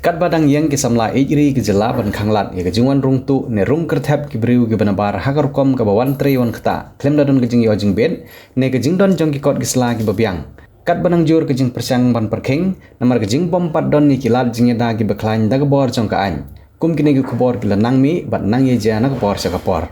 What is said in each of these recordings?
Kat badang yang ke samla ejri ke jela ban khanglat ya ke jingwan rung tu ne rung kerthap ke briu ke banabar hagar kom ke bawan tre wan khata klem dadon ke jing yo jing ben ne ke jing don jong ki kot ke sla ke babiang kat badang jur ke jing persang ban perkheng namar ke jing bom pat don ni kilat jing da ke baklain da ke bor jong ka an kum kini ke khobor ke lanang mi bat nang ye jana ke bor sa kapor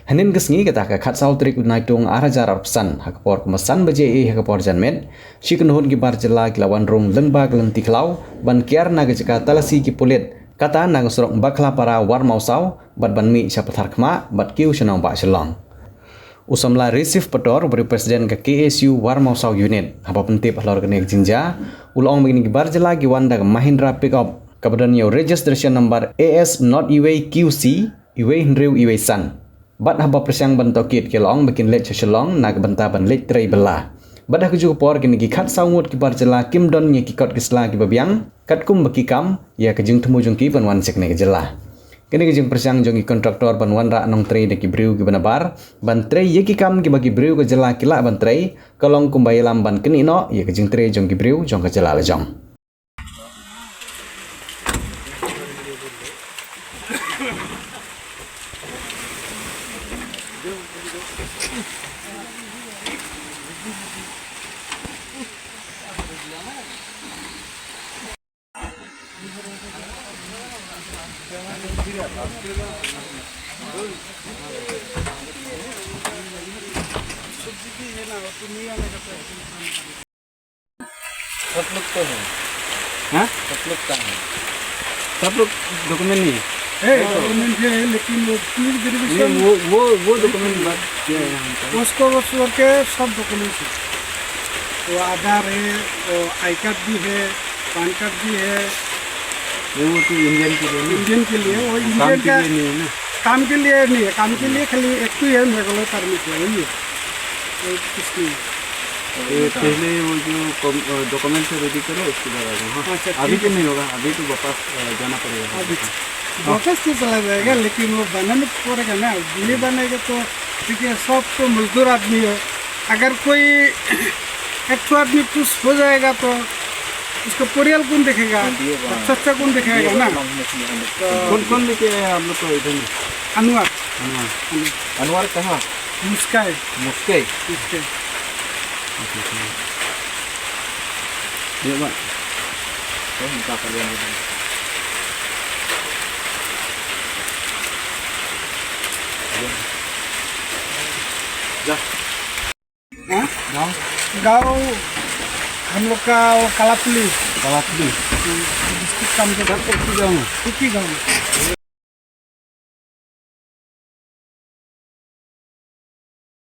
hanin gesngi kata ka khat saw trik naitung arajar arpsan hakapor kumasan baje e hakapor janmet shikun hon ki bar jela ki lawan rung lengba keleng tiklau ban kiar naga jaka talasi ki pulit kata naga surok bakla para war mausaw bat ban mi syapathar khma bat kiu shanong ba shalong usamla receive pator beri presiden ke KSU war mausaw unit haba pentip halor kenek jinja ulong begini ki bar jela ki wanda Mahindra pickup kabadan yo registration number AS not iwe QC iwe hindriu iwe san bat haba presyang bantokit ke long bikin let shalong nag banta ban let trei bela badah kuju por kini ki khat saungut ki bar jela kim don nye ki kot kisla ki babiang kat kum baki kam ya ke jing temu jong ki ban wan sekne ke jela kini ke jing presyang jong ki kontraktor ban wan ra nong trei de ki briu ki banabar ban trei ye ki kam ki bagi briu ke jela ki la ban trei kolong kum bayelam ban kini no ya ke jing trei jong ki briu jong ke jela la jong सब लोग तो है हाँ सब लोग का है सब लोग डॉक्यूमेंट नहीं है डॉक्यूमेंट है लेकिन वो पुलिस नहीं वेरिफिकेशन वो डॉक्यूमेंट बात किया है हम तो। उसको के सब डॉक्यूमेंट है वो आधार है वो आई कार्ड भी है पैन कार्ड भी है वो तो इंडियन के लिए नहीं, इंडियन के लिए वो काम इंडियन के का लिए नहीं है ना। काम के लिए नहीं है काम के लिए खाली एक ही है रेगुलर परमिट है वही है वो कुछ नहीं है। ये पहले वो जो डॉक्यूमेंट से रेडी करो उसके बाद आ जाओ हाँ अच्छा, अभी ठीक तो नहीं होगा अभी तो वापस जाना पड़ेगा अभी वापस तो चला जाएगा लेकिन वो बनाने पड़ेगा ना नहीं बनेगा तो ठीक है सब तो मजदूर आदमी है अगर कोई एक तो आदमी कुछ हो जाएगा तो उसका परिवार कौन देखेगा अच्छा कौन देखेगा ना कौन कौन लेके आए आप लोग को इधर में अनवर अनवर कहाँ मुस्काई मुस्के मुस्काई ये बात तो उनका कल्याण होगा। हाँ? गाँव हम लोग का वो कालापुली कलापुली डिस्ट्रिक्ट काम के सब कुछ जाऊँ गाँव